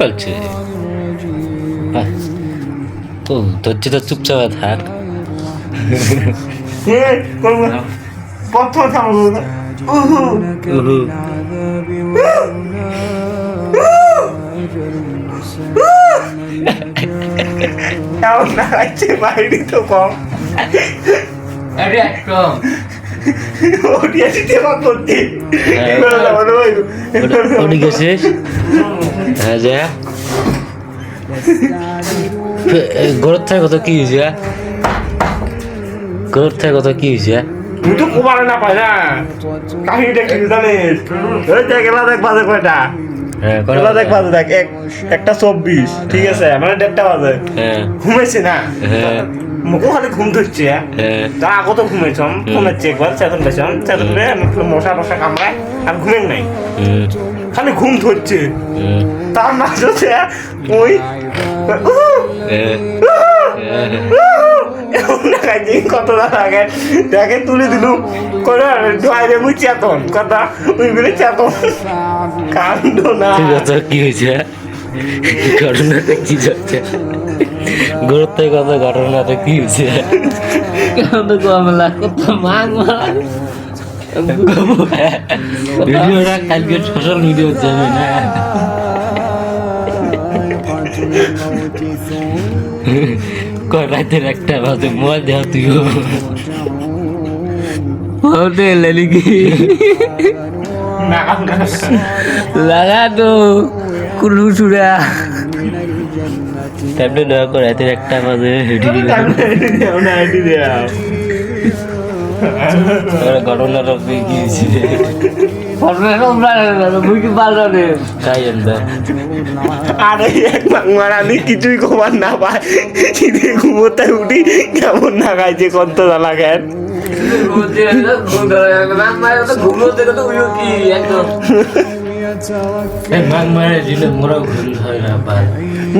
পালছে তো ধরছে তো চুপচাপ থাক প্রথম থামবো কেমন নাগাচ্ছে বাইরে তো কম ওটি গেছিস হ্যাঁ যা গরুর থেকে কত কি হয়েছে গরুর থেকে কত কি হয়েছে তুই তো কোবারে না পাই না কাহিনীটা কি জানিস ওই দেখ এলা দেখ বাজে কয়টা এলা দেখ বাজে দেখ একটা 24 ঠিক আছে মানে 1:30 বাজে ঘুমেছে না মুখও খালি ঘুম ধরছে তা আগত ঘুমেছম ঘুমেছে একবার চেতন পেছন চেতন মশা টশা কামড়ায় আর ঘুমেন নাই খালি ঘুম ধরছে তার মাঝে ওই কত আগে দেখে তুলে দিল করে ড্রাইভে মুই চেতন কথা ওই বলে চেতন কাণ্ড না কি হয়েছে ঘটনাটা কি যাচ্ছে গরুর থেকে কত ঘটনাটা কি হয়েছে কেমন কমলা কত মাং ভিডিওটা কালকে সোশ্যাল মিডিয়া যাবে না রাতের একটা বাজে মোবাইল দেওয়া তুইও লাগা তো কুলু চূড়া ট্যাবলেট দেওয়া করে রাতের একটা বাজে ঘটনাটা গিয়েছি আমি কিছুই খবর না পাই ঘুমোতে উঠি কেমন না খাইছে কত লাগেন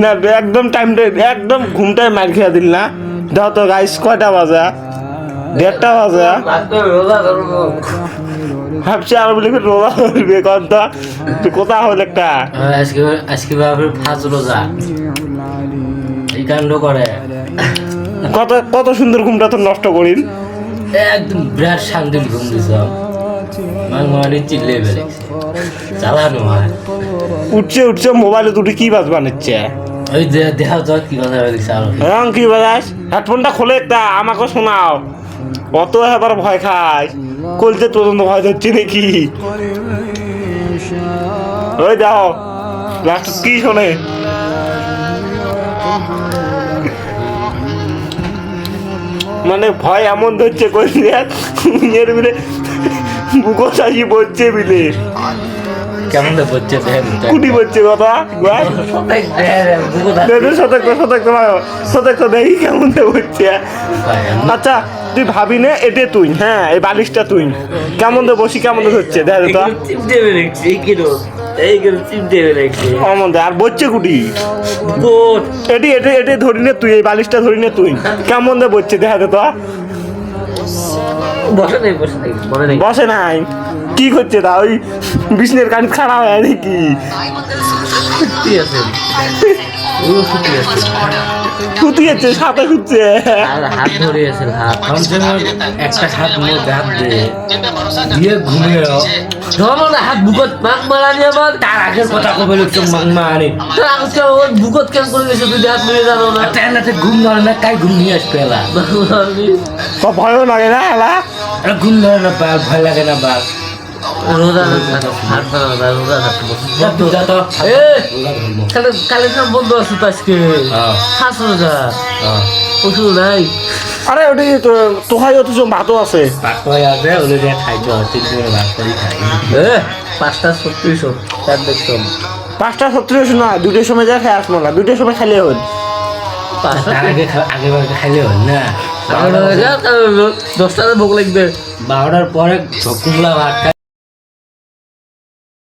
না একদম টাইমটা একদম ঘুমটাই মার খেয়ে দিল না দাও তো গাইস কয়টা বাজা 1:30 বাজে ভাবছি আর বলি রোজা ধরবে কত কোথা হল একটা আজকে ফার্স্ট রোজা এই কাণ্ড করে কত কত সুন্দর ঘুমটা তো নষ্ট করিল একদম বিরাট শান্তির ঘুম দিছাম মাংমারি চিল্লে বেড়েছে চালানো হয় উঠছে মোবাইলে দুটি কি বাজ বানাচ্ছে ওই দেখা তো কি কথা দেখছে হ্যাঁ কি বাজাস হেডফোনটা খোলে একটা আমাকে শোনাও অত এবার ভয় খায় কলতে তদন্ত ভয় ধরছে নাকি ওই দাও লাস্ট কি শোনে মানে ভয় এমন ধরছে কইলে এর বিলে বুকো সাজি পড়ছে বিলে কেমন পড়ছে কুটি পড়ছে কথা সতর্ক দেখি কেমন পড়ছে আচ্ছা তুই ভাবি না এটে তুই হ্যাঁ এই বালিশটা তুই কেমন তো বসি কেমন হচ্ছে দেখ তো আর বসছে কুটি এটি এটি এটি ধরি নে তুই এই বালিশটা ধরি নে তুই কেমন দে বসছে দেখা তো বসে নাই কি করছে তা ওই বিষ্ণের কান খারাপ হয় নাকি খুঁতি আছে সাথে খুঁজছে হাত ধরে আছে হাত একটা হাত মধ্যে হাত দিয়ে ঘুমিয়ে ধরো না হাত বুকত মাং মারানি আবার তার আগের কথা কবে লোক মাং মারানি তার আগে ওর বুকত কেন করে গেছে তুই হাত নিয়ে জানো না টাইনাতে ঘুম ধরে না কাই ঘুম নিয়ে আসবে এলা ভয়ও লাগে না এলা ঘুম ধরে না ভয় লাগে না বাঘ রোজা কালে বন্ধ আছে তো আজকে খাস রোজা ওষুধ নাই আরে ওটি তোহাই অথচ ভাতও আছে পাঁচটা 36 তার দেখছো 5টা 36 না 2টার সময় যা খাই আসবো না 2টার সময় খাইলে হল আগে খাইলে হল না 10টাতে ভোগ লাগবে 12টার পরে কুমলা ভাত